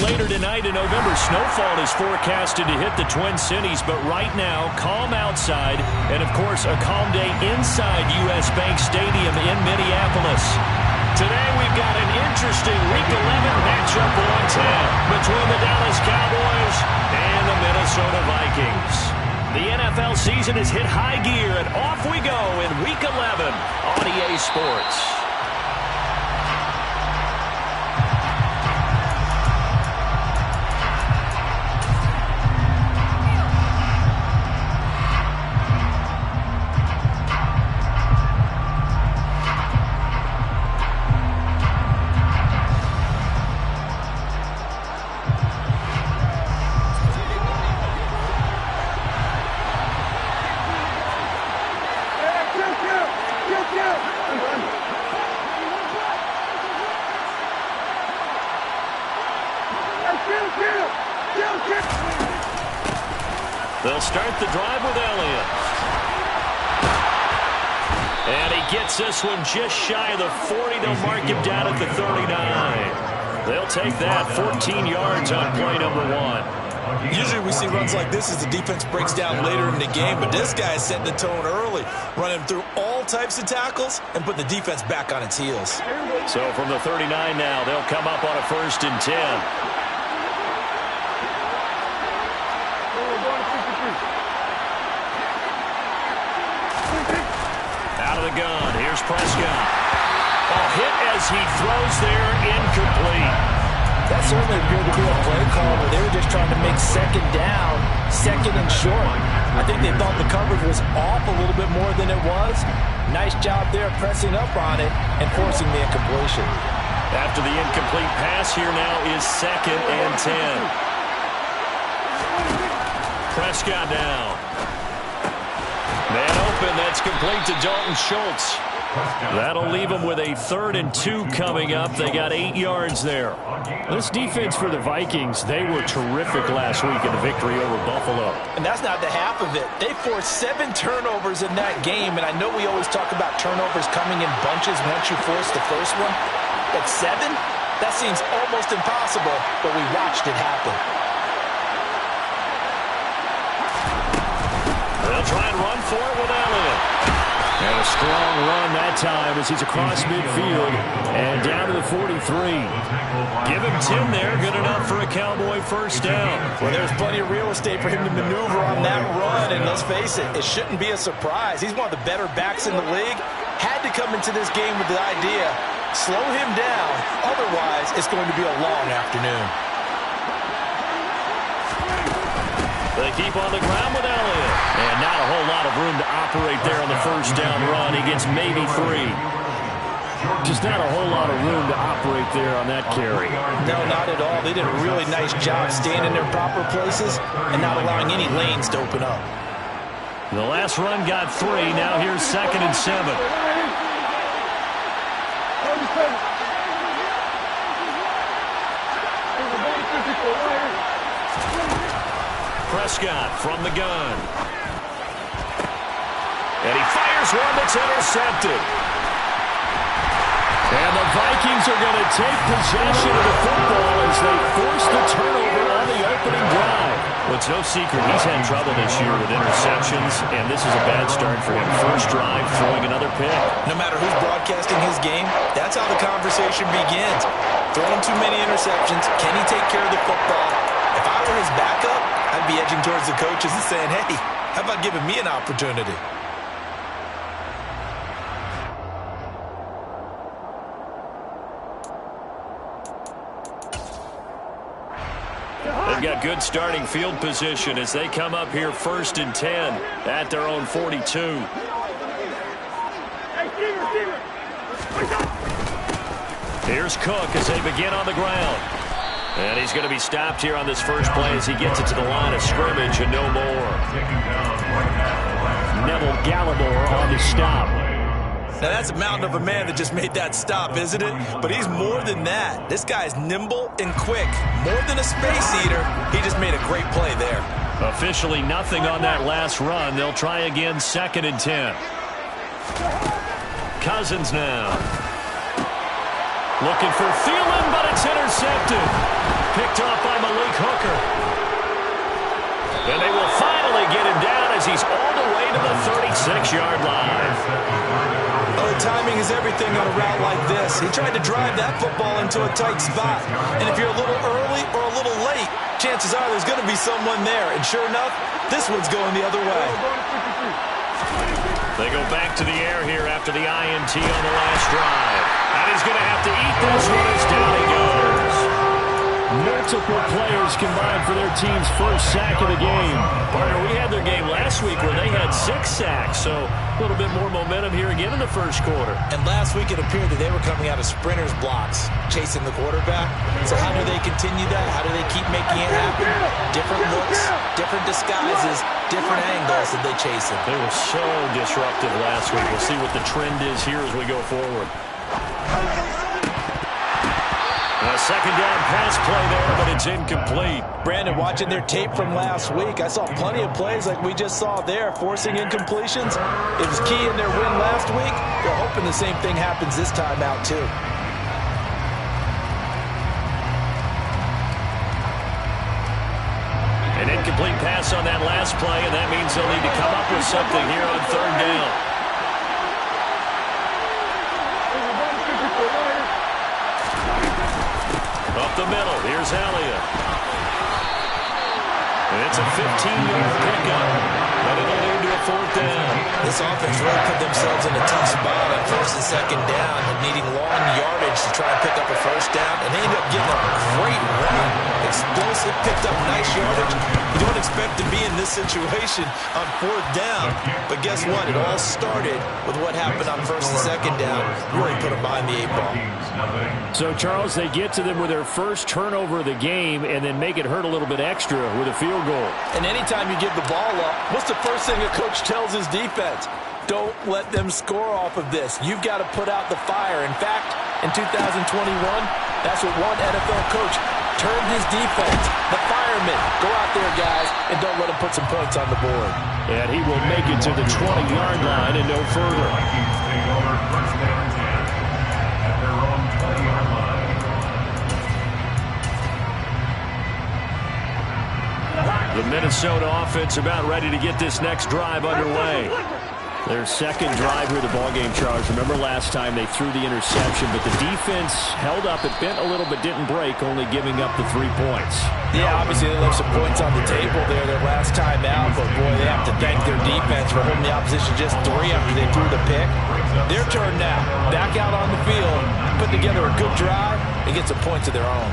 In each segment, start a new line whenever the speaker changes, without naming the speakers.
later tonight in November, snowfall is forecasted to hit the Twin Cities, but right now, calm outside, and of course, a calm day inside U.S. Bank Stadium in Minneapolis. Today, we've got an interesting Week 11 matchup on tap between the Dallas Cowboys and the Minnesota Vikings. The NFL season has hit high gear, and off we go in Week 11 on EA Sports. They'll start the drive with Elliott. And he gets this one just shy of the 40. They'll mark him down at the 39. They'll take that 14 yards on play number 1.
Usually we see runs like this as the defense breaks down later in the game, but this guy is setting the tone early, running through all types of tackles and put the defense back on its heels.
So from the 39 now, they'll come up on a 1st and 10. Out of the gun, here's Prescott. A hit as he throws there, incomplete.
That certainly appeared to be a play call where they were just trying to make second down, second and short. I think they thought the coverage was off a little bit more than it was. Nice job there pressing up on it and forcing the incompletion.
After the incomplete pass, here now is 2nd and 10. Prescott down. Man open, that's complete to Dalton Schultz. That'll leave them with a 3rd and 2 coming up. They got 8 yards there.
This defense for the Vikings, they were terrific last week in the victory over Buffalo.
And that's not the half of it. They forced 7 turnovers in that game, and I know we always talk about turnovers coming in bunches once you force the first one. But 7? That seems almost impossible, but we watched it happen.
They'll try and run for it with Elliott. And a strong run that time as he's across midfield and down to the 43. Give him 10 there, good enough for a Cowboy 1st down.
Well, there's plenty of real estate for him to maneuver on that run, and let's face it, it shouldn't be a surprise. He's one of the better backs in the league. Had to come into this game with the idea, slow him down, otherwise it's going to be a long afternoon.
They keep on the ground with Elliott. And not a whole lot of room to operate there on the 1st down run. He gets maybe 3.
Just not a whole lot of room to operate there on that carry.
No, not at all. They did a really nice job staying in their proper places and not allowing any lanes to open up.
The last run got 3. Now here's 2nd and 7. Prescott from the gun. And he fires one that's intercepted. And the Vikings are going to take possession of the football as they force the turnover on the opening drive. Well, it's no secret he's had trouble this year with interceptions, and this is a bad start for him. First drive, throwing another pick.
No matter who's broadcasting his game, that's how the conversation begins. Throwing too many interceptions, can he take care of the football? If I were his backup, I'd be edging towards the coaches and saying, hey, how about giving me an opportunity?
They've got good starting field position as they come up here 1st and 10 at their own 42. Here's Cook as they begin on the ground. And he's going to be stopped here on this first play as he gets it to the line of scrimmage and no more.
Neville Gallimore on the stop.
Now, that's a mountain of a man that just made that stop, isn't it? But he's more than that. This guy's nimble and quick. More than a space eater, he just made a great play there.
Officially nothing on that last run. They'll try again 2nd and 10. Cousins now. Looking for Thielen, but it's intercepted. picked off by Malik Hooker. And they will finally get him down as he's all the way to the 36-yard line.
Oh, timing is everything on a route like this. He tried to drive that football into a tight spot. And if you're a little early or a little late, chances are there's going to be someone there. And sure enough, this one's going the other way.
They go back to the air here after the INT on the last drive. And he's going to have to eat this one as down he goes.
Multiple players combined for their team's first sack of the game.
Partner, we had their game last week where they had 6 sacks, so a little bit more momentum here again in the first quarter.
And last week it appeared that they were coming out of sprinters blocks, chasing the quarterback. So how do they continue that? How do they keep making it happen? Different looks, different disguises, different angles that they chase it.
They were so disruptive last week. We'll see what the trend is here as we go forward. A second down pass play there, but it's incomplete.
Brandon, watching their tape from last week, I saw plenty of plays like we just saw there, forcing incompletions. It was key in their win last week. They're hoping the same thing happens this time out, too.
An incomplete pass on that last play, and that means they'll need to come up with something here on third down. Up the middle, here's Elliott. And it's a 15-yard pickup. But it'll lead to a fourth down.
This offense really put themselves in a tough spot on first and second down and needing long yardage to try and pick up a first down. And they ended up getting a great run. Explosive, picked up nice yardage. You don't expect to be in this situation on fourth down. But guess what? It all started with what happened on first and second down. Really put them behind the 8-ball.
So, Charles, they get to them with their first turnover of the game and then make it hurt a little bit extra with a field goal.
And anytime you give the ball up, what's the first thing a coach tells his defense? Don't let them score off of this. You've got to put out the fire. In fact, in 2021, that's what one NFL coach turned his defense. The firemen. Go out there, guys, and don't let them put some points on the board.
And he will make it to the 20-yard line and no further.
The Minnesota offense about ready to get this next drive underway.
Their second drive here of the ballgame, Charles. Remember last time they threw the interception, but the defense held up. It bent a little but didn't break, only giving up the 3 points.
Yeah, obviously they left some points on the table there their last time out, but boy, they have to thank their defense for holding the opposition just 3 after they threw the pick. Their turn now. Back out on the field, put together a good drive, and get some points of their own.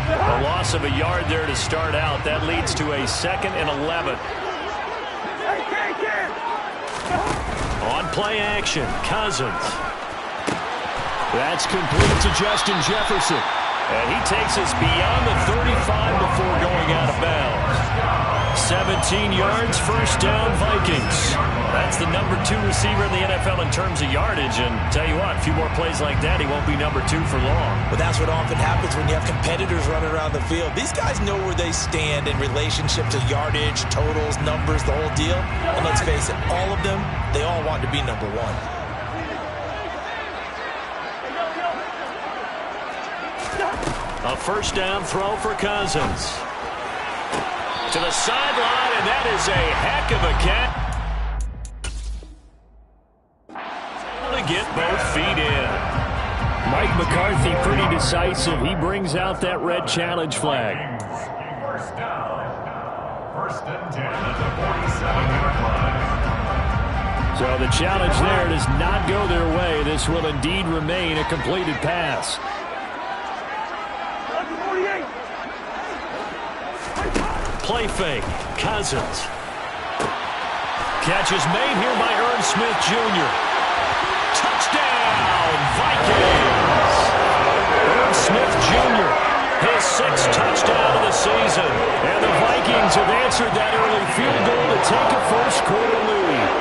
A loss of a yard there to start out. That leads to a 2nd and 11. On play action, Cousins.
That's complete to Justin Jefferson.
And he takes us beyond the 35 before going out of bounds. 17 yards, first down, Vikings. That's the number 2 receiver in the NFL in terms of yardage. And tell you what, a few more plays like that, he won't be number 2 for long.
But that's what often happens when you have competitors running around the field. These guys know where they stand in relationship to yardage, totals, numbers, the whole deal. And let's face it, all of them, they all want to be number 1.
A first down throw for Cousins. To the sideline, and that is a heck of a catch. To get both feet in.
Mike McCarthy pretty decisive. He brings out that red challenge flag.
First down. First and 10 at the 47-yard line.
So the challenge there does not go their way. This will indeed remain a completed pass.
Play fake. Cousins. Catch is made here by Irv Smith Jr. Touchdown, Vikings! Irv Smith Jr., his 6th touchdown of the season.
And the Vikings have answered that early field goal to take a first quarter lead.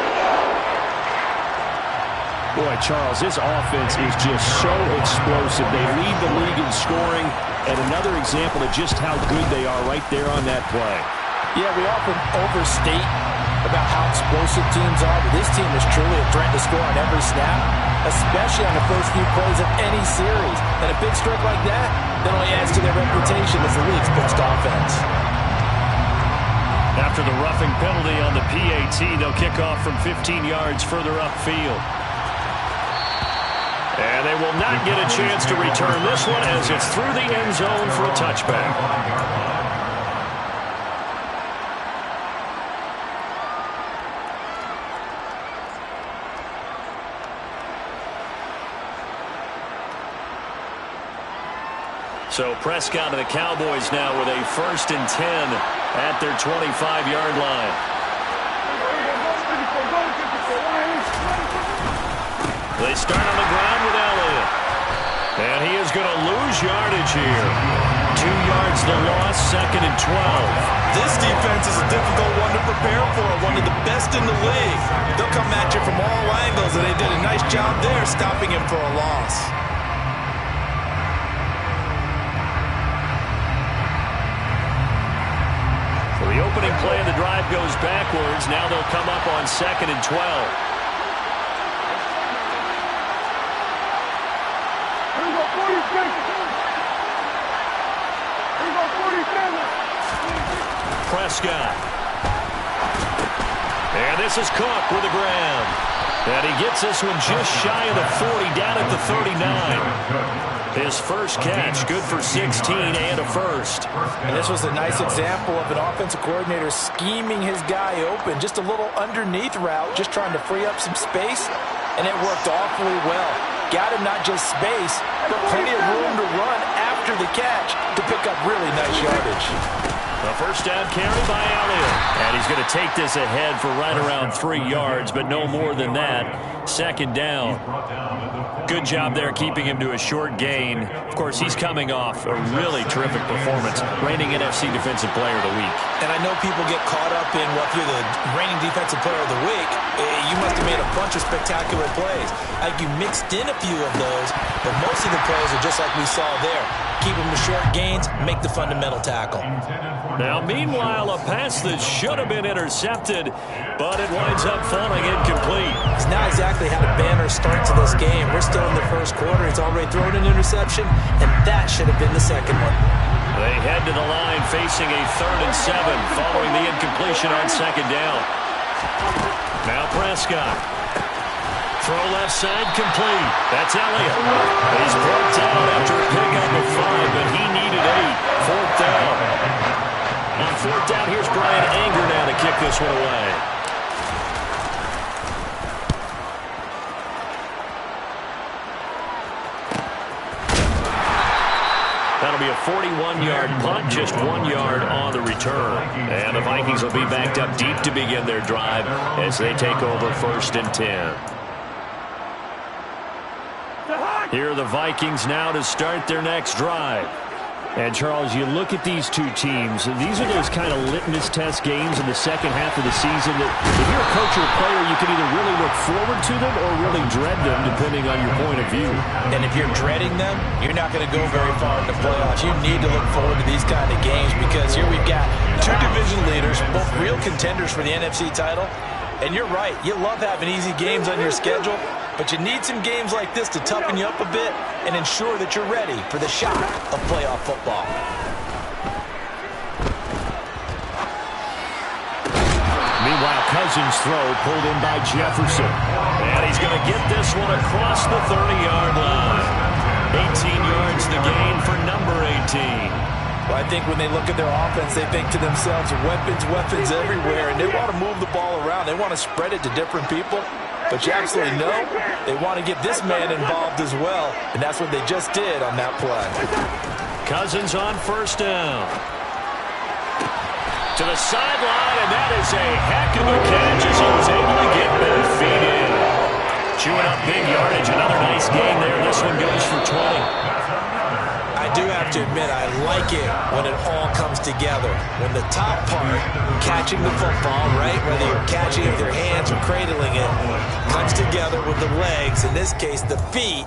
Boy, Charles, this offense is just so explosive. They lead the league in scoring, and another example of just how good they are right there on that play.
Yeah, we often overstate about how explosive teams are, but this team is truly a threat to score on every snap, especially on the first few plays of any series. And a big stroke like that only adds to their reputation as the league's best offense.
After the roughing penalty on the PAT, they'll kick off from 15 yards further upfield. And they will not get a chance to return this one as it's through the end zone for a touchback. So Prescott and the Cowboys now with a 1st and 10 at their 25-yard line. They start on the ground with Elliott. And he is going to lose yardage here. 2 yards the loss, 2nd and 12.
This defense is a difficult one to prepare for, one of the best in the league. They'll come at you from all angles, and they did a nice job there stopping him for a loss.
So the opening play of the drive goes backwards. Now they'll come up on 2nd and 12. Prescott. And this is Cook with the ground. And he gets this one just shy of the 40, down at the 39. His first catch, good for 16 and a first.
And this was a nice example of an offensive coordinator scheming his guy open. Just a little underneath route, just trying to free up some space. And it worked awfully well. Got him not just space, but plenty of room to run after the catch to pick up really nice yardage.
A first down carry by Elliott. And he's going to take this ahead for right around 3 yards, but no more than that. 2nd down. Good job there keeping him to a short gain. Of course, he's coming off a really terrific performance, reigning NFC Defensive Player of the Week.
And I know people get caught up in, well, if you're the reigning Defensive Player of the Week, you must have made a bunch of spectacular plays. Like you mixed in a few of those, but most of the plays are just like we saw there. Keep them to short gains, make the fundamental tackle.
Now, meanwhile, a pass that should have been intercepted, but it winds up falling incomplete.
It's not exactly how the banner start to this game. We're still in the first quarter. He's already thrown an interception, and that should have been the second one.
They head to the line facing a 3rd and 7 following the incompletion on 2nd down. Now Prescott. Throw left side complete. That's Elliott. He's brought down after a pickup of 5, but he needed 8. 4th down. On 4th down, here's Brian Anger now to kick this one away. That'll be a 41-yard punt, just 1 yard on the return. And the Vikings will be backed up deep to begin their drive as they take over 1st and 10. Here are the Vikings now to start their next drive.
And, Charles, you look at these two teams, and these are those kind of litmus test games in the second half of the season that if you're a coach or a player, you can either really look forward to them or really dread them, depending on your point of view.
And if you're dreading them, you're not going to go very far in the playoffs. You need to look forward to these kind of games because here we've got two division leaders, both real contenders for the NFC title. And you're right, you love having easy games on your schedule, but you need some games like this to toughen you up a bit and ensure that you're ready for the shock of playoff football.
Meanwhile, Cousins' throw pulled in by Jefferson.
And he's going to get this one across the 30-yard line. 18 yards the gain for number 18.
Well, I think when they look at their offense, they think to themselves, weapons everywhere, and they want to move the ball around. They want to spread it to different people. But you absolutely know they want to get this man involved as well, and that's what they just did on that play.
Cousins on 1st down. To the sideline, and that is a heck of a catch as he was able to get both feet in. Chewing up big yardage, another nice gain there. This one goes for 20.
I do have to admit, I like it when it all comes together. When the top part, catching the football, right, whether you're catching it with your hands or cradling it, comes together with the legs, in this case the feet,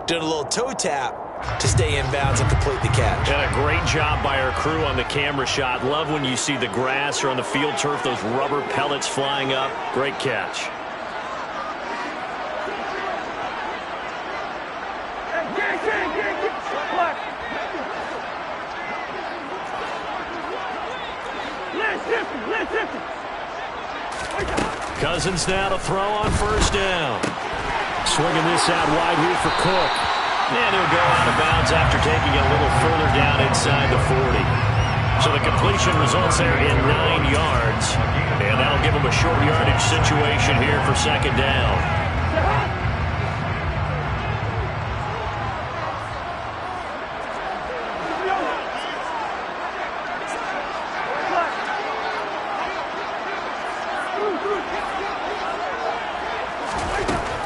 doing a little toe tap,
to stay inbounds and complete the catch.
And a great job by our crew on the camera shot. Love when you see the grass or on the field turf, those rubber pellets flying up. Great catch. Cousins now to throw on first down. Swinging this out wide here for Cook. And he'll go out of bounds after taking it a little further down inside the 40. So the completion results there in 9 yards. And that'll give him a short yardage situation here for second down.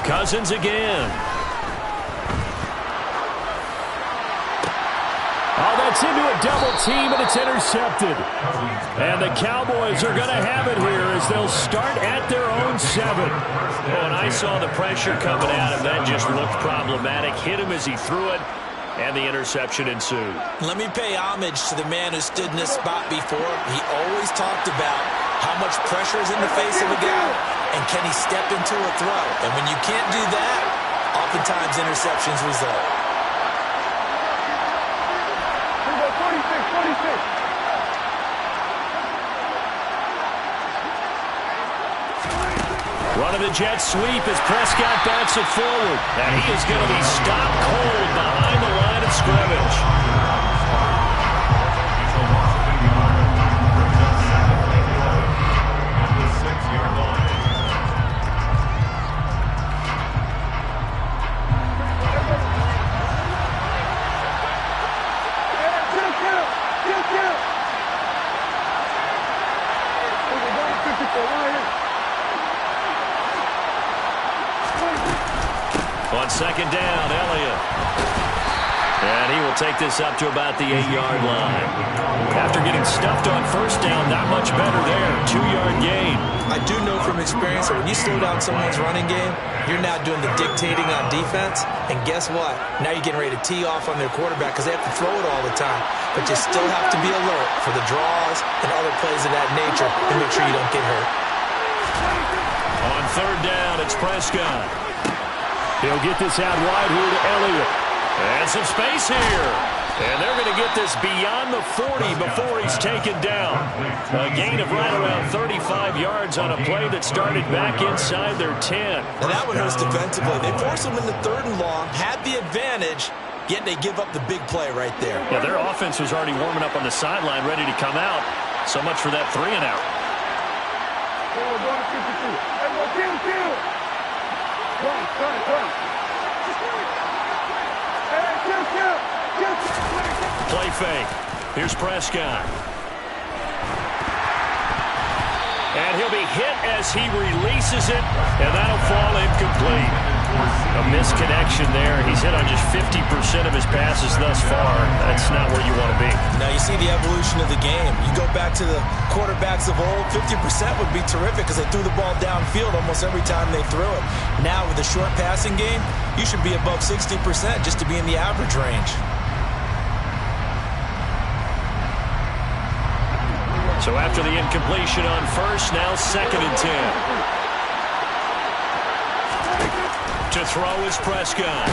Cousins again. Oh, that's into a double team, and it's intercepted. And the Cowboys are going to have it here as they'll start at their own 7. Oh, and I saw the pressure coming at him. That just looked problematic. Hit him as he threw it, and the interception ensued.
Let me pay homage to the man who stood in this spot before. He always talked about how much pressure is in the face of a guy, and can he step into a throw? And when you can't do that, oftentimes interceptions result.
46.
Running the jet sweep as Prescott backs it forward. And he is going to be stopped cold behind the line of scrimmage. On second down, Elliott. And he will take this up to about the 8-yard line. After getting stuffed on first down, not much better there. 2-yard gain.
I do know from experience that when you slow down someone's running game, you're now doing the dictating on defense. And guess what? Now you're getting ready to tee off on their quarterback because they have to throw it all the time. But you still have to be alert for the draws and other plays of that nature and make sure you don't get hurt.
On third down, it's Prescott. He'll get this out wide here to Elliott. And some space here. And they're going to get this beyond the 40 before he's taken down. A gain of right around 35 yards on a play that started back inside their 10.
And that one hurts defensively. They force him into 3rd and long, had the advantage, yet they give up the big play right there.
Yeah, their offense was already warming up on the sideline, ready to come out. So much for that 3 and out. Play fake. Here's Prescott. And he'll be hit as he releases it, and that'll fall incomplete. A misconnection there. He's hit on just 50% of his passes thus far. That's not where you want to be.
Now you see the evolution of the game. You go back to the quarterbacks of old, 50% would be terrific because they threw the ball downfield almost every time they threw it. Now with the short passing game, you should be above 60% just to be in the average range.
So after the incompletion on first, now 2nd and 10. To throw is Prescott.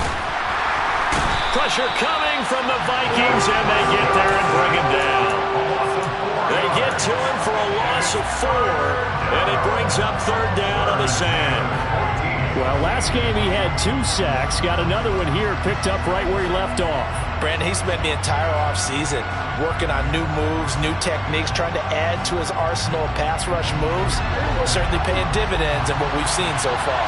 Pressure coming from the Vikings, and they get there and bring him down. They get to him for a loss of 4, and it brings up 3rd down on the sand. Well, last game he had 2 sacks. Got another one here, picked up right where he left off.
Brandon, he spent the entire offseason working on new moves, new techniques, trying to add to his arsenal of pass rush moves. Certainly paying dividends in what we've seen so far.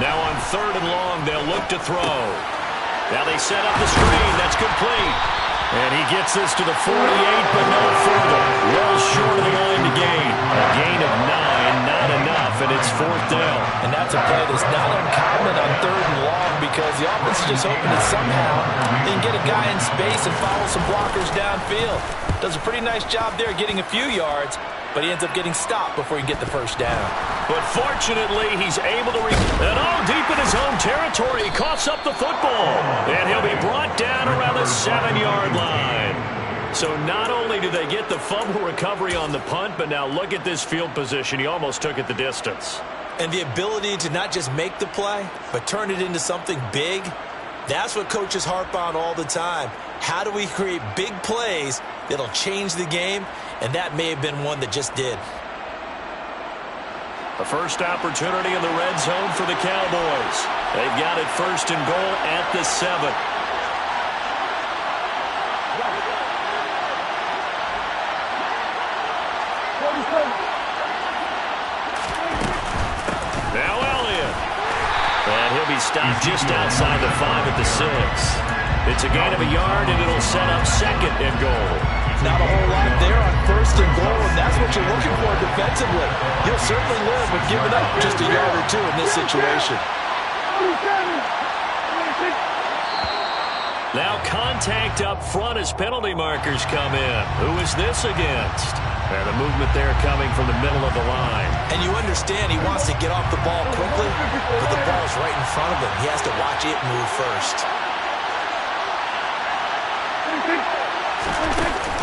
Now on 3rd and long, they'll look to throw. Now they set up the screen. That's complete. And he gets this to the 48, but no further. Well short of the line to gain. A gain of 9, not enough, and it's 4th down.
And that's a play that's not uncommon on 3rd and long because the offense is just hoping that somehow they can get a guy in space
space and follow some blockers downfield. Does a pretty nice job there getting a few yards, but he ends up getting stopped before he can get the first down.
But fortunately, he's able to and all deep in his own territory. He coughs up the football, and he'll be brought down around the 7-yard line. So not only do they get the fumble recovery on the punt, but now look at this field position. He almost took it the distance.
And the ability to not just make the play, but turn it into something big, that's what coaches harp on all the time. How do we create big plays that'll change the game? And that may have been one that just did.
A first opportunity in the red zone for the Cowboys. They've got it first and goal at the 7. Now Elliott. And he'll be stopped just outside the 5 at the 6. It's a gain of a yard, and it'll set up second and goal.
Not a whole lot there on first and goal, and that's what you're looking for defensively. You'll certainly live with giving up just a yard or two in this situation.
Now contact up front as penalty markers come in. Who is this against? And the movement there coming from the middle of the line.
And you understand he wants to get off the ball quickly, but the ball's right in front of him. He has to watch it move first.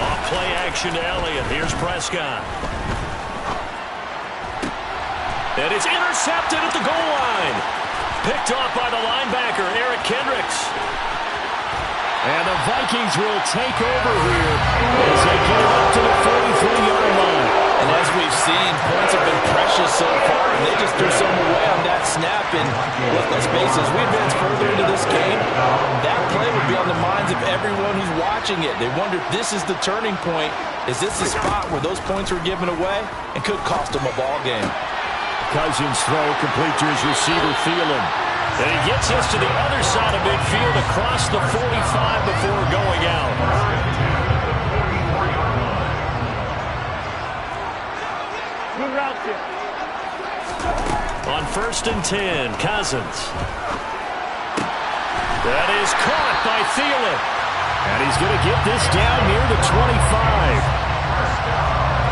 Off play action to Elliott. Here's Prescott. And it's intercepted at the goal line. Picked off by the linebacker, Eric Kendricks. And the Vikings will take over here as they get it up to the 43-yard line.
And as we've seen, points have been precious so far, and they just threw some away on that snap. And let's face it, as we advance further into this game, that play would be on the minds of everyone who's watching it. They wonder if this is the turning point. Is this the spot where those points were given away and could cost them a ball game?
Cousins throw complete to his receiver, Thielen.
And he gets us to the other side of midfield across the 45 before going out. On first and 10, Cousins. That is caught by Thielen.
And he's going to get this down near the 25.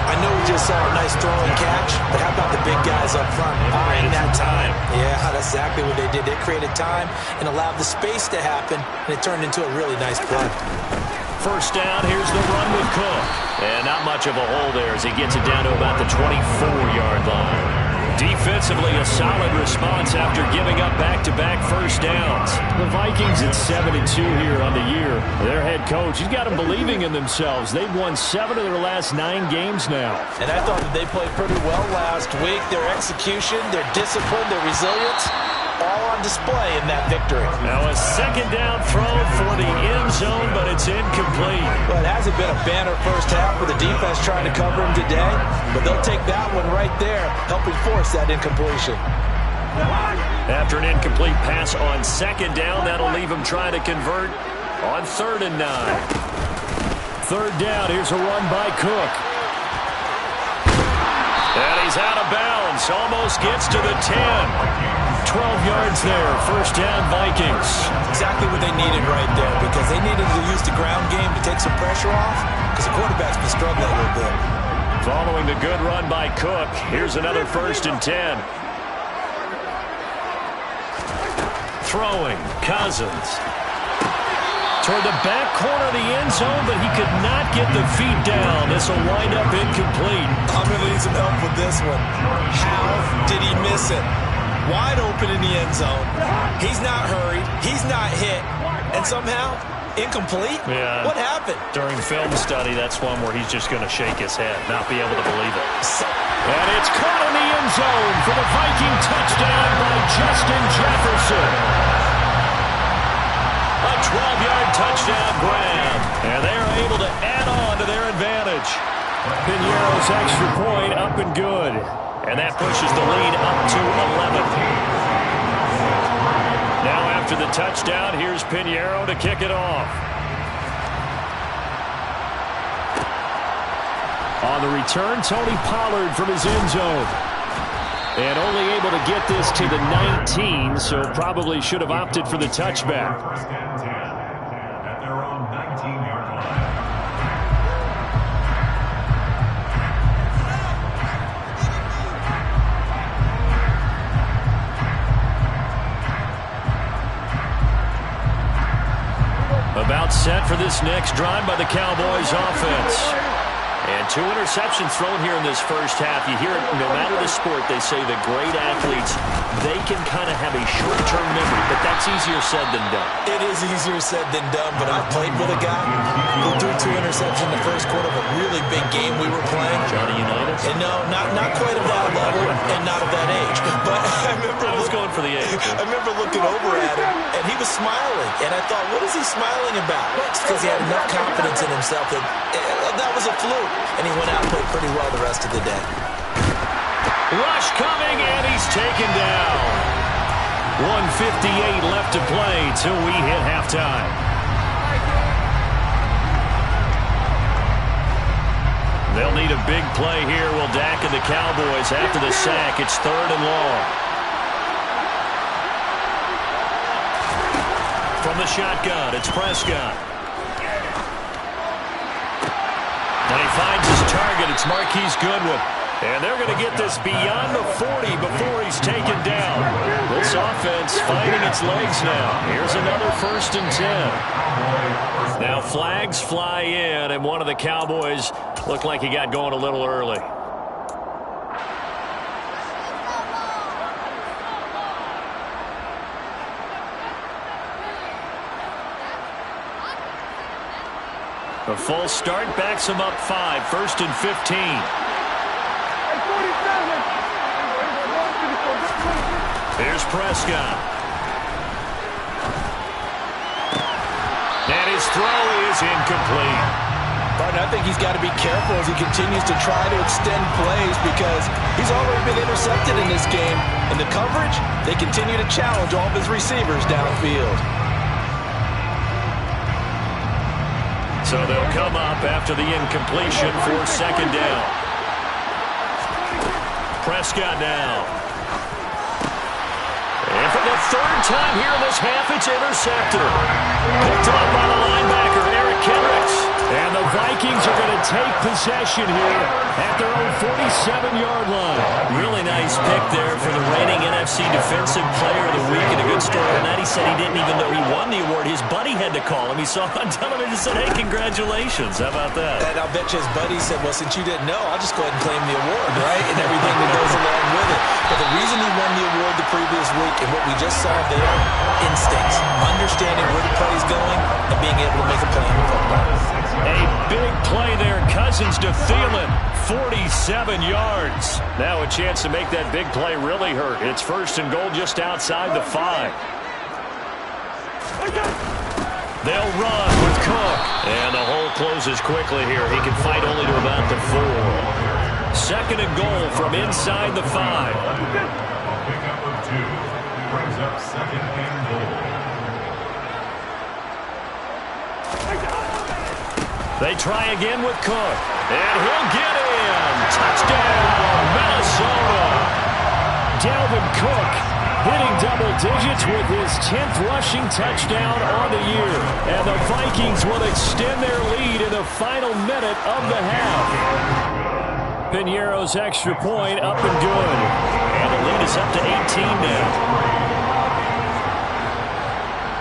I know we just saw a nice throw and catch, but how about the big guys up front buying that time? Yeah, that's exactly what they did. They created time and allowed the space to happen, and it turned into a really nice play.
First down, here's the run with Cook. And not much of a hole there as he gets it down to about the 24-yard line. Defensively, a solid response after giving up back-to-back first downs.
The Vikings at 7-2 here on the year. Their head coach, he's got them believing in themselves. They've won 7 of their last 9 games now.
And I thought that they played pretty well last week. Their execution, their discipline, their resilience, all on display in that victory.
Now a second down throw for the end zone, but it's incomplete.
Well, it hasn't been a banner first half with the defense trying to cover him today, but they'll take that one right there, helping force that incompletion.
After an incomplete pass on second down, that'll leave him trying to convert on 3rd and 9.
Third down, here's a run by Cook.
And he's out of bounds, almost gets to the 10. 12 yards there, first down Vikings.
Exactly what they needed right there, because they needed to use the ground game to take some pressure off, because the quarterback's been struggling a little bit.
Following the good run by Cook, here's another first and 10. Throwing, Cousins. Toward the back corner of the end zone, but he could not get the feet down. This will wind up incomplete.
I'm going to need some help with this one. How did he miss it? Wide open in the end zone. He's not hurried. He's not hit. And somehow, incomplete?
Yeah.
What happened?
During film study, that's one where he's just going to shake his head, not be able to believe it. And it's caught in the end zone for the Viking touchdown by Justin Jefferson. A 12-yard touchdown grab. And they are able to add on to their advantage.
Pinheiro's extra point up and good.
And that pushes the lead up to 11. Now after the touchdown, here's Pinheiro to kick it off.
On the return, Tony Pollard from his end zone. And only able to get this to the 19, so probably should have opted for the touchback.
First and 10 at their own 19. 17-yard line.
About set for this next drive by the Cowboys offense. And 2 interceptions thrown here in this first half. You hear it no matter the sport, they say that great athletes, they can kind of have a short-term memory, but that's easier said than done.
It is easier said than done, but I played with a guy who threw 2 interceptions in the first quarter of a really big game we were playing.
Johnny Unitas?
And no, not quite of that level and not of that age. But I was
going for the age.
I remember looking over at him, and he was smiling. And I thought, what is he smiling about? It's because he had enough confidence in himself that that was a fluke. And he went out and played pretty well the rest of the day.
Rush coming, and he's taken down. 1:58 left to play till we hit halftime. They'll need a big play here. Will Dak and the Cowboys after the sack. It's 3rd and long. From the shotgun, it's Prescott. And he finds his target. It's Marquise Goodwin. And they're going to get this beyond the 40 before he's taken down. This offense finding its legs now. Here's another 1st and 10. Now flags fly in, and one of the Cowboys looked like he got going a little early. A full start backs him up 5, 1st and 15. Here's Prescott. And his throw is incomplete.
But I think he's got to be careful as he continues to try to extend plays because he's already been intercepted in this game. And the coverage, they continue to challenge all of his receivers downfield.
So they'll come up after the incompletion for 2nd down. Prescott now. And for the 3rd time here in this half, it's intercepted. Picked up by the linebacker, Eric Kendricks. And the Vikings are going to take possession here at their own 47-yard line. Really nice pick there for the reigning NFC Defensive Player of the Week. And a good story on that. He said he didn't even know he won the award. His buddy had to call him. He saw him on television and said, hey, congratulations. How about that?
And I'll bet you his buddy said, well, since you didn't know, I'll just go ahead and claim the award, right? And everything that goes along with it. But the reason he won the award the previous week and what we just saw there, instincts, understanding where the play is going and being able to make a play on the football.
A big play there. Cousins to Thielen. 47 yards. Now a chance to make that big play really hurt. It's 1st and goal just outside the 5. They'll run with Cook. And the hole closes quickly here. He can fight only to about the 4. 2nd and goal from inside the 5.
Pickup of 2 brings up 2nd and goal.
They try again with Cook. And he'll get in. Touchdown, Minnesota. Dalvin Cook hitting double digits with his 10th rushing touchdown on the year. And the Vikings will extend their lead in the final minute of the half. Piñeiro's extra point up and good. And the lead is up to 18 now.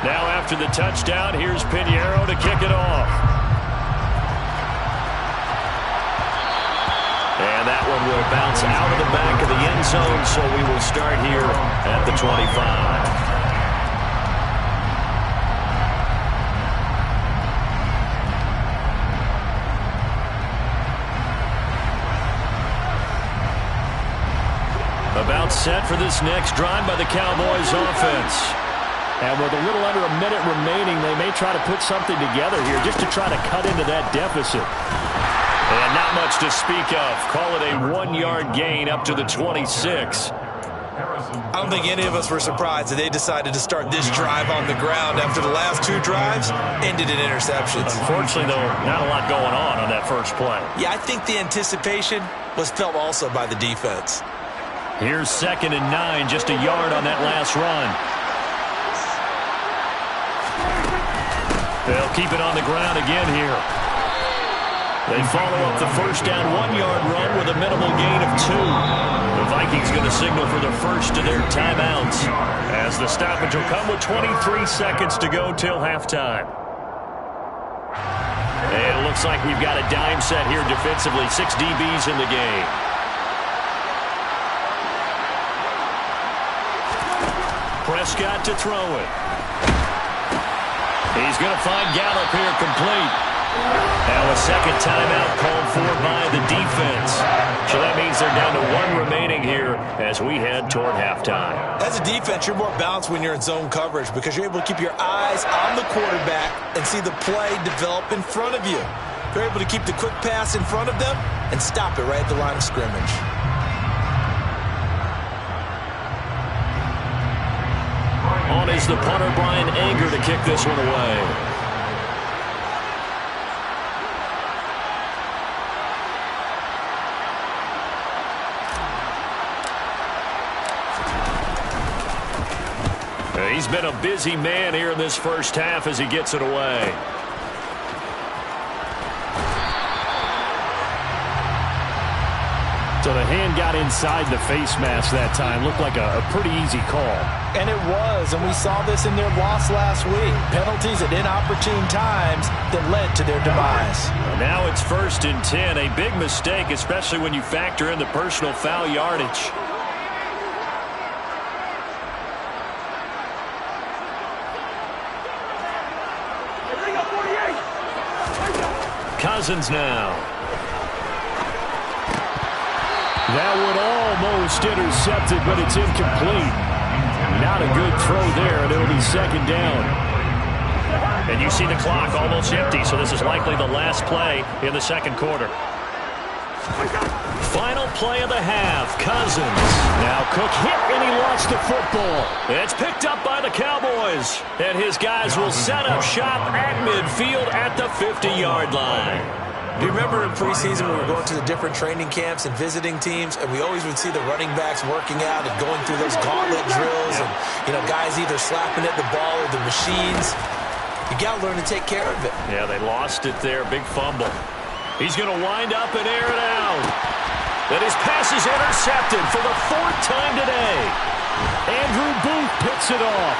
Now after the touchdown, here's Piñeiro to kick it off. And that one will bounce out of the back of the end zone, so we will start here at the 25. About set for this next drive by the Cowboys offense. And with a little under a minute remaining, they may try to put something together here just to try to cut into that deficit. And not much to speak of. Call it a 1-yard gain up to the 26.
I don't think any of us were surprised that they decided to start this drive on the ground after the last 2 drives ended in interceptions.
Unfortunately, though, not a lot going on that first play.
Yeah, I think the anticipation was felt also by the defense.
Here's 2nd and 9, just a yard on that last run. They'll keep it on the ground again here. They follow up the first down 1-yard run with a minimal gain of 2. The Vikings going to signal for the first of their timeouts, as the stoppage will come with 23 seconds to go till halftime. And it looks like we've got a dime set here defensively. 6 DBs in the game. Prescott to throw it. He's going to find Gallup here complete. Now a second timeout called for by the defense. So that means they're down to 1 remaining here as we head toward halftime.
As a defense, you're more balanced when you're in zone coverage because you're able to keep your eyes on the quarterback and see the play develop in front of you. You're able to keep the quick pass in front of them and stop it right at the line of scrimmage.
On is the punter, Brian Anger, to kick this one away. He's been a busy man here in this first half as he gets it away.
So the hand got inside the face mask that time. Looked like a pretty easy call.
And it was, and we saw this in their loss last week. Penalties at inopportune times that led to their demise.
Now it's 1st and 10. A big mistake, especially when you factor in the personal foul yardage. Cousins now.
That would almost intercept it, but it's incomplete. Not a good throw there, and it'll be 2nd down.
And you see the clock almost empty, so this is likely the last play in the second quarter. Final play of the half, Cousins. Now Cook hit, and he lost the football. It's picked up by the Cowboys. And his guys will set up shop at midfield at the 50-yard line.
Do you remember in preseason when we were going to the different training camps and visiting teams, and we always would see the running backs working out and going through those gauntlet drills, and guys either slapping at the ball or the machines. You got to learn to take care of it.
Yeah, they lost it there. Big fumble. He's going to wind up and air it out. And his pass is intercepted for the 4th time today.
Andrew Booth picks it off.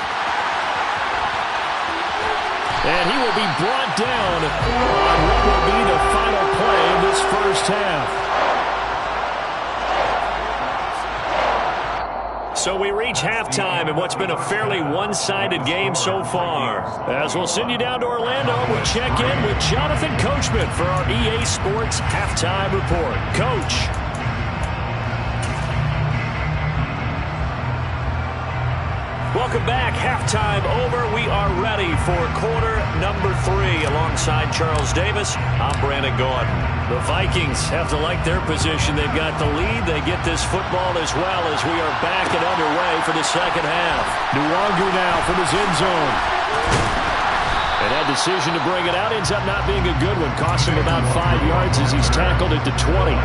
And he will be brought down on what will be the final play of this first half.
So we reach halftime in what's been a fairly one-sided game so far. As we'll send you down to Orlando, we'll check in with Jonathan Coachman for our EA Sports Halftime Report. Coach. Welcome back. Halftime over. We are ready for quarter number 3. Alongside Charles Davis, I'm Brandon Gordon. The Vikings have to like their position. They've got the lead. They get this football as well as we are back and underway for the second half.
Nwangu now from his end zone.
And that decision to bring it out ends up not being a good one. Cost him about 5 yards as he's tackled at the 20.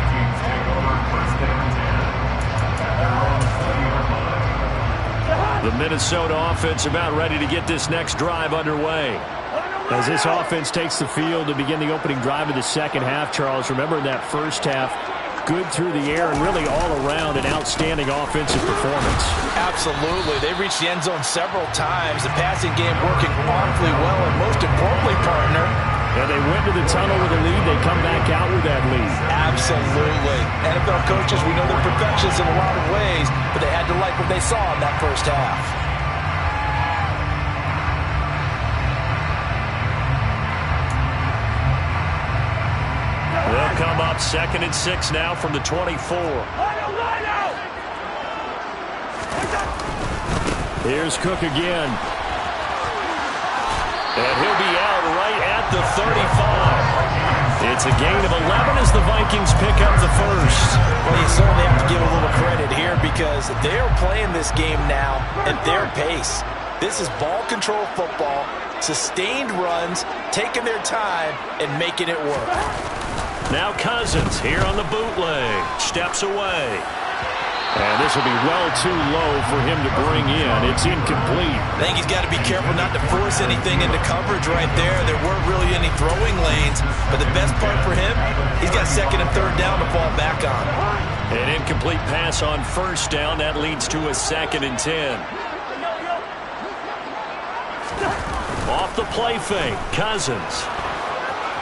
The Minnesota offense about ready to get this next drive underway.
As this offense takes the field to begin the opening drive of the second half, Charles, remember in that first half, good through the air and really all around an outstanding offensive performance.
Absolutely. They reached the end zone several times. The passing game working awfully well, and most importantly, partner,
and they went to the tunnel with a lead. They come back out with that lead.
Absolutely. NFL coaches, we know they're perfectionists in a lot of ways, but they had to like what they saw in that first half.
They'll come up 2nd and 6 now from the 24.
Here's Cook again.
And he'll be out right at the 35. It's a gain of 11 as the Vikings pick up the first.
Well, you certainly have to give a little credit here because they're playing this game now at their pace. This is ball control football, sustained runs, taking their time, and making it work.
Now Cousins here on the bootleg. Steps away.
And this will be well too low for him to bring in. It's incomplete.
I think he's got to be careful not to force anything into coverage right there. There weren't really any throwing lanes, but the best part for him, he's got second and third down to fall back on.
An incomplete pass on first down. That leads to a 2nd and 10. Off the play fake, Cousins.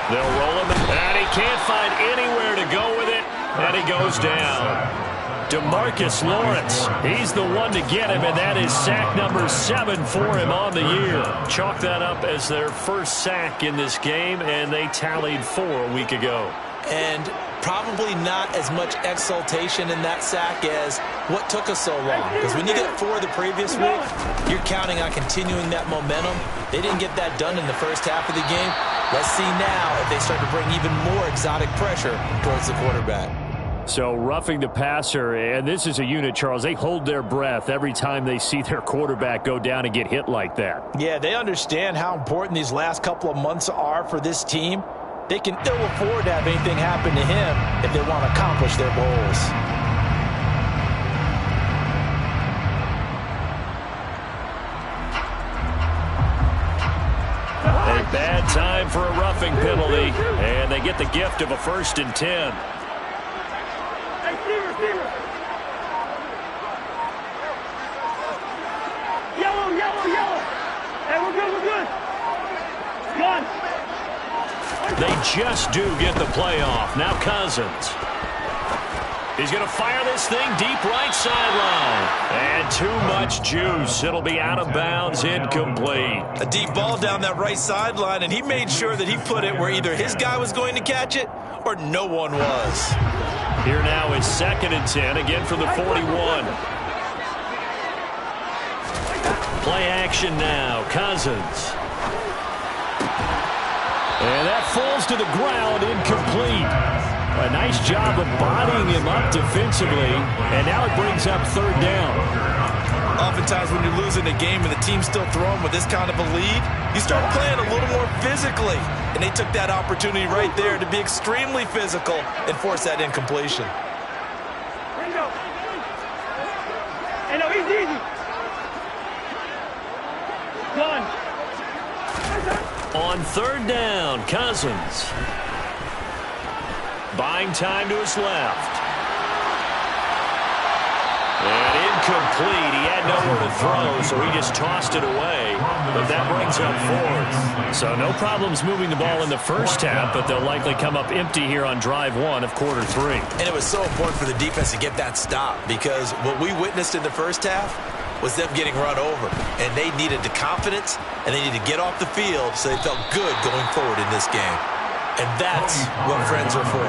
They'll roll him, and he can't find anywhere to go with it, and he goes down. DeMarcus Lawrence, he's the one to get him, and that is sack number 7 for him on the year. Chalk that up as their first sack in this game, and they tallied 4 a week ago.
And probably not as much exultation in that sack as what took us so long. Because when you get 4 the previous week, you're counting on continuing that momentum. They didn't get that done in the first half of the game. Let's see now if they start to bring even more exotic pressure towards the quarterback.
So roughing the passer, and this is a unit, Charles. They hold their breath every time they see their quarterback go down and get hit like that.
Yeah, they understand how important these last couple of months are for this team. They can ill afford to have anything happen to him if they want to accomplish their goals.
A bad time for a roughing penalty, and they get the gift of a 1st and 10.
Yellow. Hey, we're good. Gun.
They just do get the play off. Now Cousins. He's going to fire this thing deep right sideline. And too much juice. It'll be out of bounds, incomplete.
A deep ball down that right sideline, and he made sure that he put it where either his guy was going to catch it or no one was.
Here now is 2nd and 10, again from the 41. Play action now, Cousins. And that falls to the ground, incomplete. A nice job of bodying him up defensively, and now it brings up 3rd down.
Oftentimes when you're losing a game and the team's still throwing with this kind of a lead, you start playing a little more physically. And they took that opportunity right there to be extremely physical and force that incompletion.
Bingo. Hey, no, easy. Gun.
On 3rd down, Cousins. Buying time to his left. And incomplete. He had nowhere to throw, so he just tossed it away. But that brings up 4th. So no problems moving the ball in the first half, but they'll likely come up empty here on drive 1 of quarter 3.
And it was so important for the defense to get that stop, because what we witnessed in the first half was them getting run over. And they needed the confidence, and they needed to get off the field so they felt good going forward in this game. And that's what friends are for.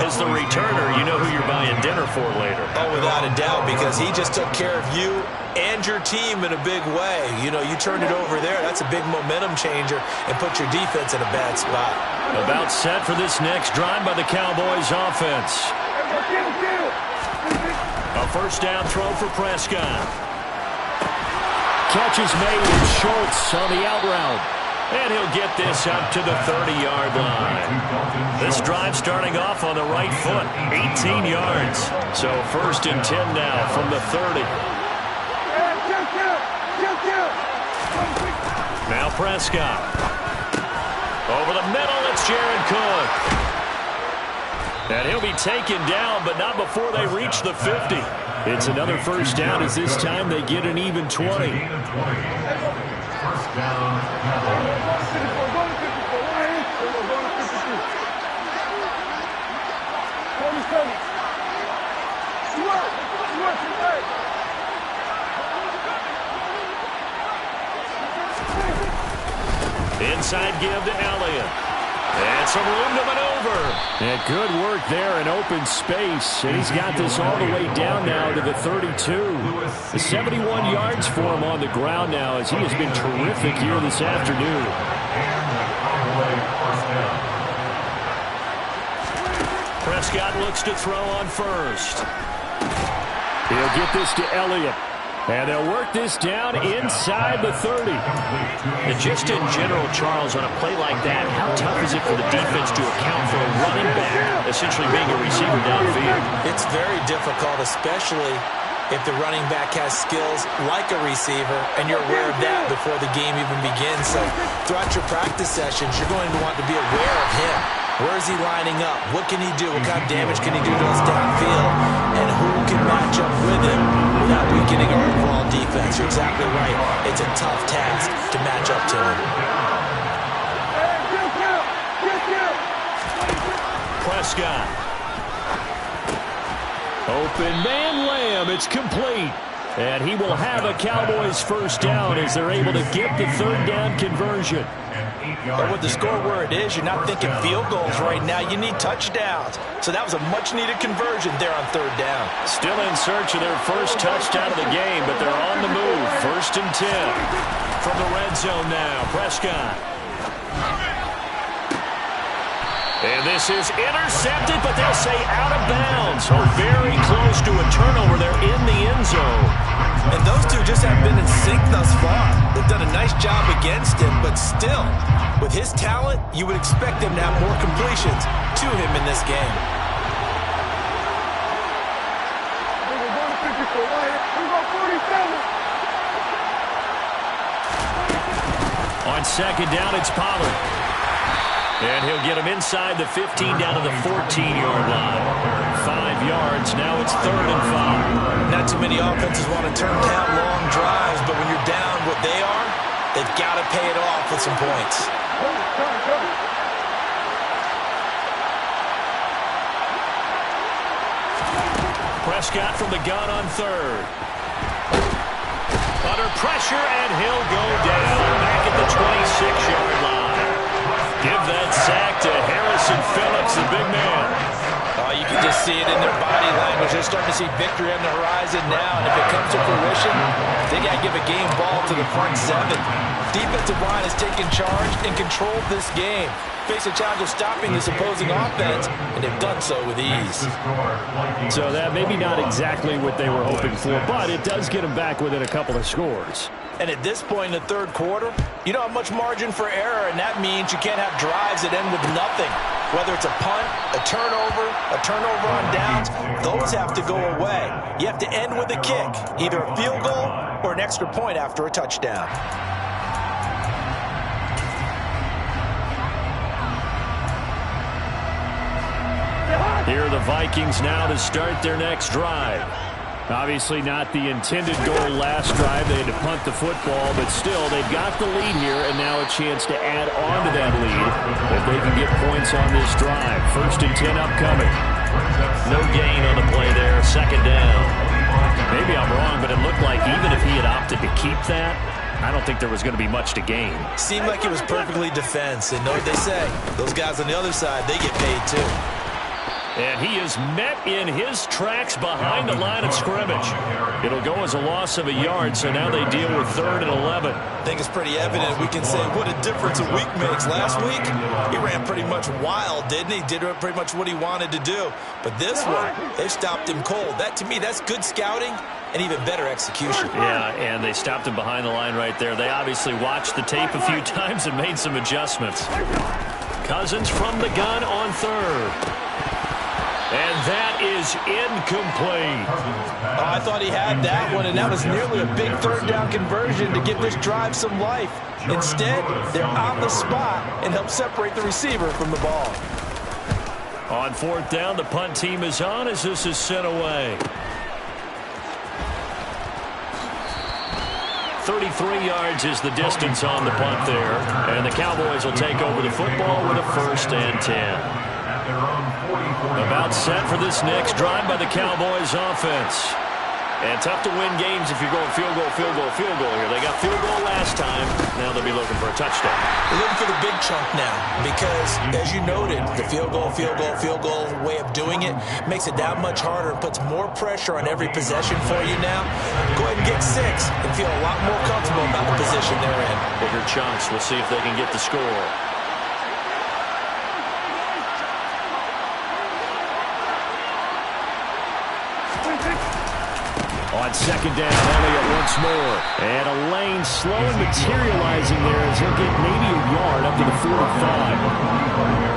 As the returner, you know who you're buying dinner for later.
Oh, without a doubt, because he just took care of you and your team in a big way. You know, you turned it over there. That's a big momentum changer and put your defense in a bad spot.
About set for this next drive by the Cowboys offense. A 1st down throw for Prescott.
Catch is made with Schultz on the out route.
And he'll get this up to the 30-yard line. This drive starting off on the right foot, 18 yards. So 1st and 10 now from the 30. Now Prescott. Over the middle, it's Jared Cook. And he'll be taken down, but not before they reach the 50. It's another 1st down as this time they get an even 20.
First down,
Inside give to Elliott. And some room to maneuver.
And good work there in open space. And he's got this all the way down now to the 32. The 71 yards for him on the ground now as he has been terrific here this afternoon.
Prescott looks to throw on 1st.
He'll get this to Elliott. And they'll work this down inside the 30.
And just in general, Charles, on a play like that, how tough is it for the defense to account for a running back essentially being a receiver downfield?
It's very difficult, especially if the running back has skills like a receiver, and you're aware of that before the game even begins. So throughout your practice sessions, you're going to want to be aware of him. Where is he lining up? What can he do? What kind of damage can he do to us downfield? And who can match up with him without weakening our overall defense? You're exactly right. It's a tough task to match up to him.
Prescott.
Open man Lamb. It's complete. And he will have a Cowboys first down as they're able to get the third down conversion.
But with the score where it is, you're not thinking field goals right now. You need touchdowns. So that was a much-needed conversion there on third down.
Still in search of their first touchdown of the game, but they're on the move. 1st and 10. From the red zone now, Prescott. And this is intercepted, but they'll say out of bounds. So very close to a turnover there in the end zone.
And those two just haven't been in sync thus far. They've done a nice job against him, but still, with his talent, you would expect him to have more completions to him in this game.
On second down, it's Pollard. And he'll get him inside the 15 down to the 14-yard line. 5 yards. Now it's 3rd and 5.
Not too many offenses want to turn down long drives, but when you're down what they are, they've got to pay it off with some points.
Prescott from the gun on 3rd. Under pressure, and he'll go down back at the 26-yard line. Give that sack to Harrison Phillips, the big man.
You can just see it in their body language. They're starting to see victory on the horizon now, and if it comes to fruition, they got to give a game ball to the front 7. Defensive line has taken charge and controlled this game. Face a challenge of stopping this opposing offense, and they've done so with ease.
So that maybe not exactly what they were hoping for, but it does get them back within a couple of scores.
And at this point in the third quarter, you don't have much margin for error, and that means you can't have drives that end with nothing. Whether it's a punt, a turnover on downs, those have to go away. You have to end with a kick, either a field goal or an extra point after a touchdown.
Here are the Vikings now to start their next drive.
Obviously not the intended goal last drive. They had to punt the football, but still, they've got the lead here, and now a chance to add on to that lead if they can get points on this drive. 1st and 10 upcoming.
No gain on the play there. 2nd down. Maybe I'm wrong, but it looked like even if he had opted to keep that, I don't think there was going to be much to gain.
Seemed like it was perfectly defense, and know what they say. Those guys on the other side, they get paid too.
And he is met in his tracks behind the line of scrimmage. It'll go as a loss of a yard, so now they deal with 3rd and 11.
I think it's pretty evident. We can say what a difference a week makes. Last week, he ran pretty much wild, didn't he? Did pretty much what he wanted to do. But this one, they stopped him cold. That, to me, that's good scouting and even better execution.
Yeah, and they stopped him behind the line right there. They obviously watched the tape a few times and made some adjustments. Cousins from the gun on 3rd. And that is incomplete.
I thought he had that one, and that was nearly a big 3rd down conversion to give this drive some life. Instead, they're on the spot and help separate the receiver from the ball.
On 4th down, the punt team is on as this is sent away. 33 yards is the distance on the punt there. And the Cowboys will take over the football with a 1st and 10. About set for this next drive by the Cowboys offense. And tough to win games if you're going field goal here. They got field goal last time. Now they'll be looking for a touchdown.
They're looking for the big chunk now because, as you noted, the field goal way of doing it makes it that much harder and puts more pressure on every possession for you now. Go ahead and get 6 and feel a lot more comfortable about the position they're in.
Bigger chunks. We'll see if they can get the score.
On second down, Elliott once more. And a lane slowly materializing there as he'll get maybe a yard up to the 45.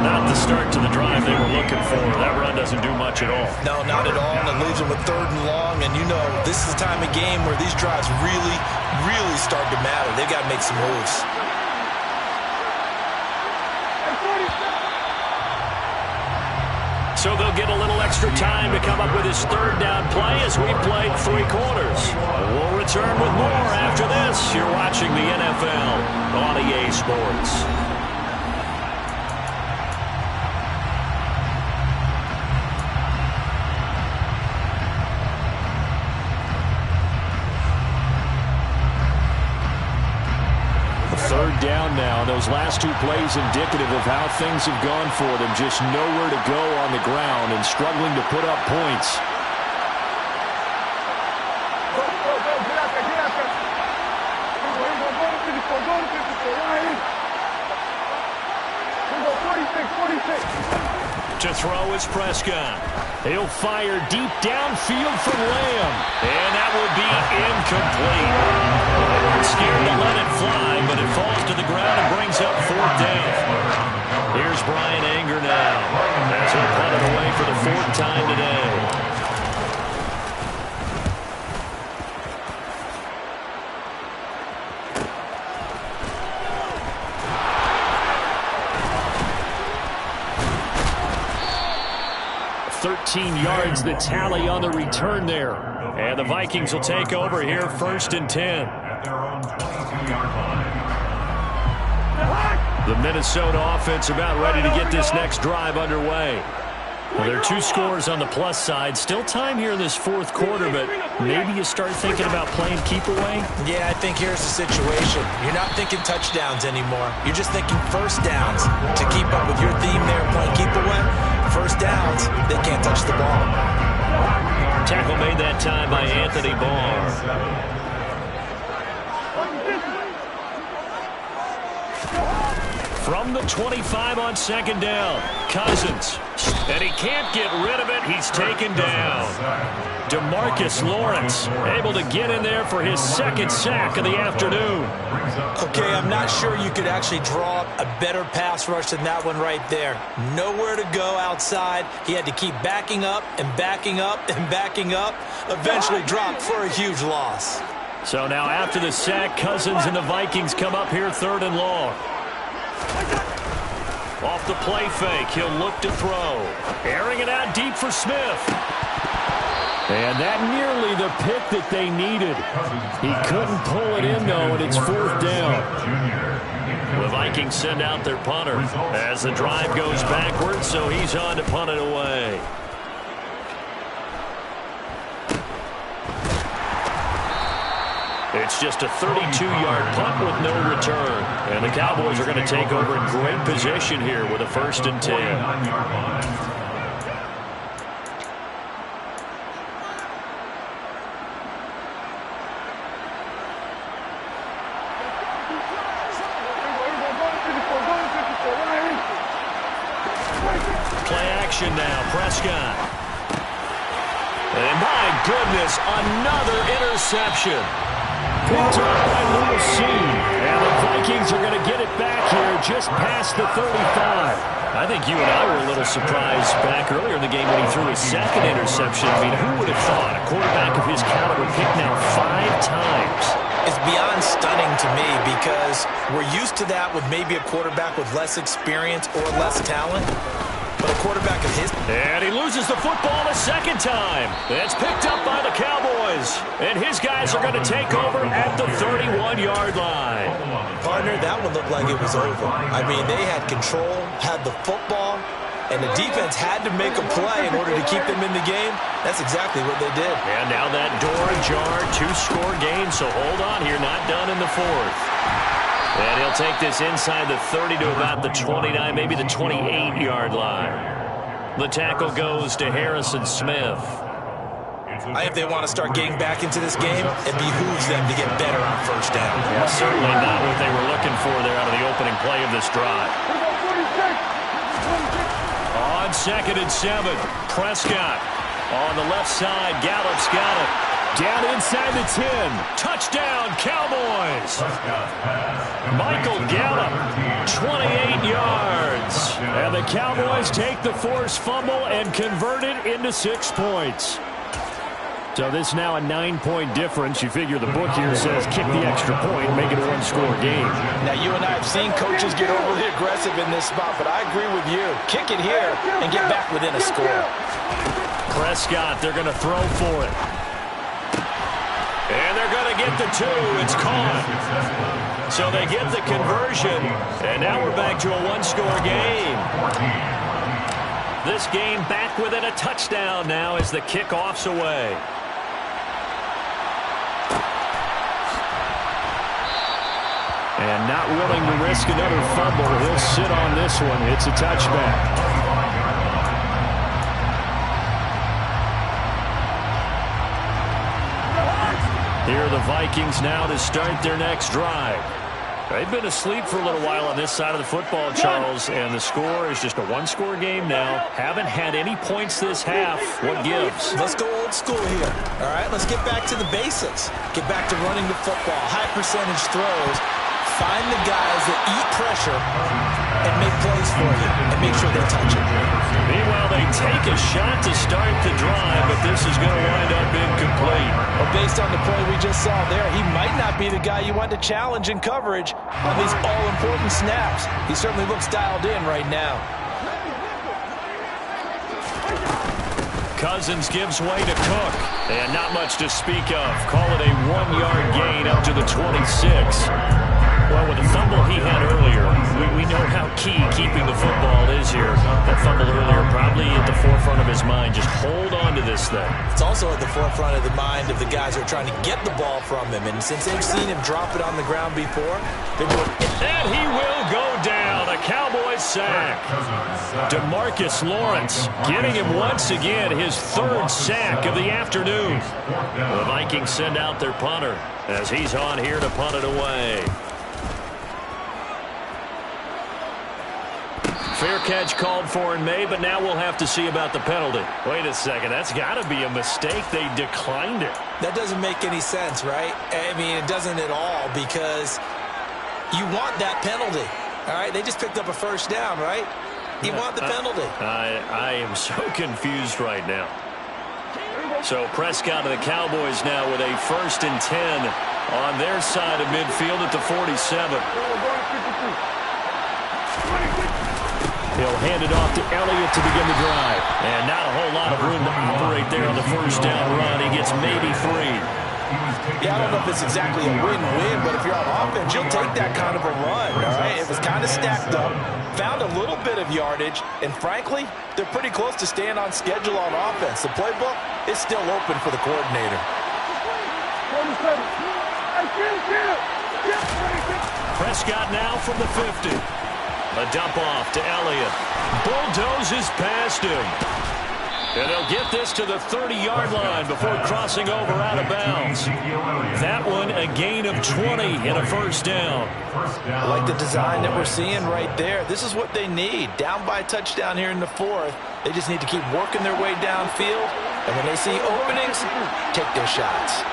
Not the start to the drive they were looking for. That run doesn't do much at all.
No, not at all. And it leaves them with 3rd and long. And you know, this is the time of game where these drives really, really start to matter. They've got to make some moves.
So they'll get a little extra time to come up with his 3rd down play as we played 3 quarters. We'll return with more after this. You're watching the NFL on EA Sports.
Down now. Those last 2 plays indicative of how things have gone for them. Just nowhere to go on the ground and struggling to put up points.
To throw is Prescott. He'll fire deep downfield from Lamb. And that will be incomplete. They weren't scared to let it fly, but it falls to the ground and brings up 4th down. Here's Brian Anger now as he'll punt it away for the 4th time today.
Yards the tally on the return there.
And the Vikings will take over here 1st and 10.
At their own 22-yard line.
The Minnesota offense about ready to get this next drive underway. Well, there are 2 scores on the plus side. Still time here in this 4th quarter, but maybe you start thinking about playing keep away?
Yeah, I think here's the situation. You're not thinking touchdowns anymore. You're just thinking 1st downs to keep up with your theme there, playing keep away. 1st downs, they can't touch the ball.
Tackle made that time by Anthony Barr. From the 25 on 2nd down, Cousins. And he can't get rid of it. He's taken down. DeMarcus Lawrence able to get in there for his 2nd sack of the afternoon.
Okay, I'm not sure you could actually draw up a better pass rush than that one right there. Nowhere to go outside. He had to keep backing up and backing up and backing up. Eventually dropped for a huge loss.
So now after the sack, Cousins and the Vikings come up here 3rd and long. Off the play fake, he'll look to throw. Airing it out deep for Smith.
And that nearly the pick that they needed. He couldn't pull it in, though, and it's 4th down.
The Vikings send out their punter as the drive goes backwards, so he's on to punt it away. It's just a 32-yard punt with no return. And the Cowboys are going to take over in great position here with a 1st and 10. Play action now, Prescott. And my goodness, another interception.
Picked up by Lewis. And the Vikings are going to get it back here just past the 35.
I think you and I were a little surprised back earlier in the game when he threw his 2nd interception. I mean, who would have thought a quarterback of his caliber picked now 5 times?
It's beyond stunning to me because we're used to that with maybe a quarterback with less experience or less talent. But a quarterback of his...
And he loses the football a 2nd time. It's picked up by the Cowboys. And his guys are going to take over at the 31-yard line.
Partner, that one looked like it was over. I mean, they had control, had the football, and the defense had to make a play in order to keep them in the game. That's exactly what they did.
And now that door ajar, 2-score game. So hold on here, not done in the 4th. And he'll take this inside the 30 to about the 29, maybe the 28-yard line. The tackle goes to Harrison Smith.
If they want to start getting back into this game, it behooves them to get better on 1st down.
Yeah, certainly not what they were looking for there out of the opening play of this drive. On 2nd and 7, Prescott on the left side. Gallup's got it. Down inside the 10. Touchdown, Cowboys. Michael Gallup, 28 yards. And the Cowboys take the forced fumble and convert it into 6 points. So this is now a 9-point difference. You figure the book here says kick the extra point, make it a one-score game.
Now, you and I have seen coaches get overly aggressive in this spot, but I agree with you. Kick it here and get back within a score.
Prescott, they're going to throw for it. And they're going to get the 2. It's caught. So they get the conversion, and now we're back to a one-score game. This game back within a touchdown now as the kickoff's away. And not willing to risk another fumble. He'll sit on this one. It's a touchback. Here are the Vikings now to start their next drive. They've been asleep for a little while on this side of the football, Charles, and the score is just a one-score game now. Haven't had any points this half. What gives?
Let's go old school here. All right, let's get back to the basics. Get back to running the football, high percentage throws. Find the guys that eat pressure and make plays for you and make sure they touch it.
Meanwhile, they take a shot to start the drive, but this is going to wind up incomplete.
Well, based on the play we just saw there, he might not be the guy you want to challenge in coverage on these all-important snaps. He certainly looks dialed in right now.
Cousins gives way to Cook, and not much to speak of. Call it a 1-yard gain up to the 26. Well, with the fumble he had earlier, we know how key keeping the football is here. That fumble earlier probably at the forefront of his mind. Just hold on to this thing.
It's also at the forefront of the mind of the guys who are trying to get the ball from him. And since they've seen him drop it on the ground before, they're doing it.
And he will go down. A Cowboys sack. DeMarcus Lawrence getting him once again, his 3rd sack of the afternoon. The Vikings send out their punter as he's on here to punt it away. Fair catch called for and made, but now we'll have to see about the penalty. Wait a second, that's got to be a mistake. They declined it.
That doesn't make any sense, right? I mean, it doesn't at all, because you want that penalty. All right, they just picked up a first down, right? You want the penalty.
I am so confused right now. So Prescott of the Cowboys now with a 1st and 10 on their side of midfield at the 47. He'll hand it off to Elliott to begin the drive. And not a whole lot of room to operate there on the first down run. He gets maybe 3.
Yeah, I don't know if it's exactly a win-win, but if you're on offense, you'll take that kind of a run, all right? It was kind of stacked up, found a little bit of yardage, and frankly, they're pretty close to staying on schedule on offense. The playbook is still open for the coordinator.
Prescott now from the 50. A dump off to Elliott. Bulldozes past him. And they'll get this to the 30-yard line before crossing over out of bounds. That one a gain of 20 and a first down.
I like the design that we're seeing right there. This is what they need. Down by a touchdown here in the 4th. They just need to keep working their way downfield. And when they see openings, take their shots.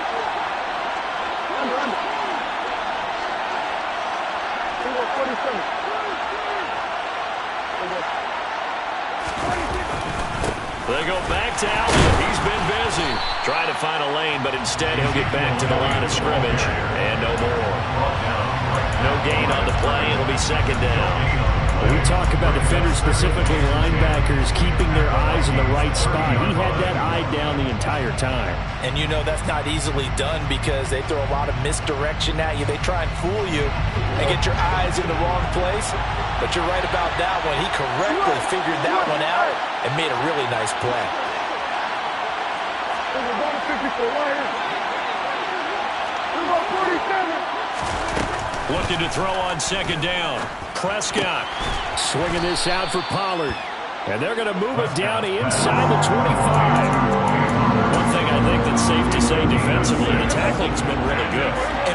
They go back to Elliott. He's been busy trying to find a lane, but instead he'll get back to the line of scrimmage. And no more. No gain on the play. It'll be 2nd down.
We talk about defenders, specifically linebackers, keeping their eyes in the right spot. He had that eye down the entire time.
And you know that's not easily done because they throw a lot of misdirection at you. They try and fool you and get your eyes in the wrong place. But you're right about that one. He correctly figured that one out and made a really nice play.
Looking to throw on 2nd down. Prescott
swinging this out for Pollard. And they're going to move it down inside the 25.
One thing I think that's safe to say defensively, the tackling's been really good.
And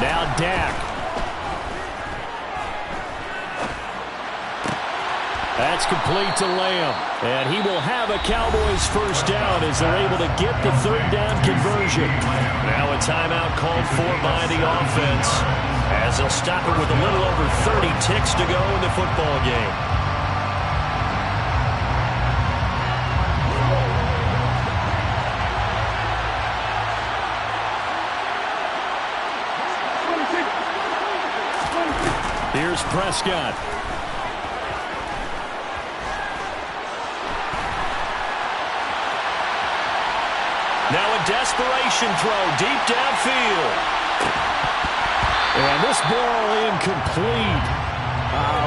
Now Dak. That's complete to Lamb. And he will have a Cowboys first down as they're able to get the third down conversion.
Now a timeout called for by the offense, as they'll stop it with a little over 30 ticks to go in the football game.
Here's Prescott.
Now a desperation throw deep downfield.
And this ball incomplete.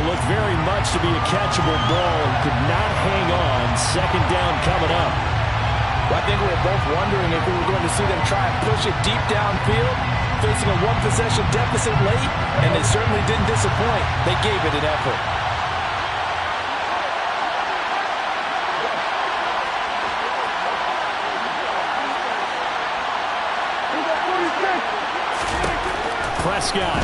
Looked very much to be a catchable ball. Could not hang on. Second down coming up.
Well, I think we were both wondering if we were going to see them try and push it deep downfield, facing a one-possession deficit late, and they certainly didn't disappoint. They gave it an effort.
Prescott.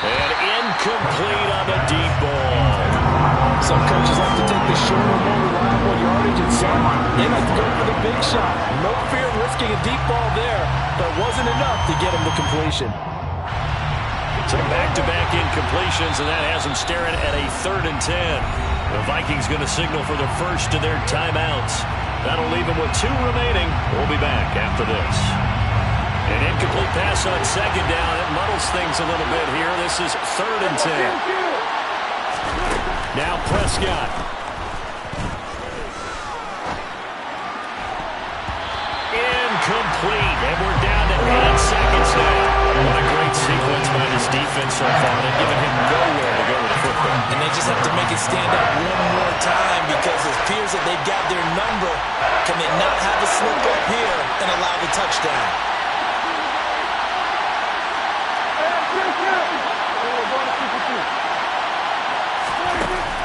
And incomplete on the deep ball.
Some coaches like to take the shorter, more reliable yardage, and some they like to go for the big shot. No fear of risking a deep ball there, but it wasn't enough to get him to completion.
So back-to-back incompletions, and that has them staring at a 3rd and 10. The Vikings going to signal for the first of their timeouts. That'll leave them with 2 remaining. We'll be back after this. An incomplete pass on second down. It muddles things a little bit here. This is 3rd and 10.
Now Prescott.
Incomplete. And we're down to 8 seconds now. What a great sequence by this defense so far. They've given him nowhere to go with the football.
And they just have to make it stand up one more time, because it appears that they've got their number. Can they not have a slip up here and allow the touchdown?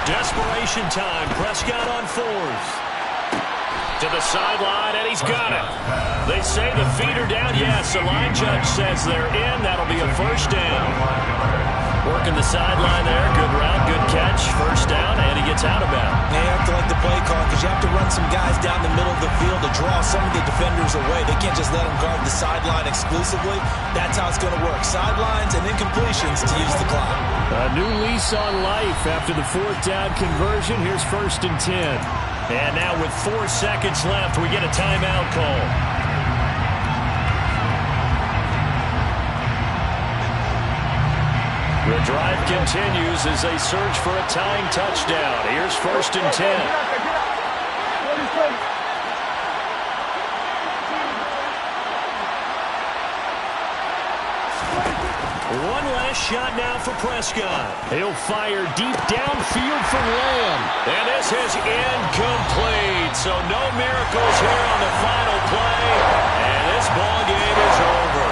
Desperation time. Prescott on 4th. To the sideline, and he's got it. They say the feet are down. Yes, the line judge says they're in. That'll be a first down. Working the sideline there. Good route, good catch. First down, and he gets out of bounds.
They have to like the play call, because you have to run some guys down the middle of the field to draw some of the defenders away. They can't just let them guard the sideline exclusively. That's how it's going to work. Sidelines and incompletions to use the clock.
A new lease on life after the 4th down conversion. Here's 1st and 10.
And now with 4 seconds left, we get a timeout call. The drive continues as they search for a tying touchdown. Here's 1st and 10. One last shot now for Prescott.
He'll fire deep downfield for Lamb.
And this is incomplete. So no miracles here on the final play. And this ball game is over.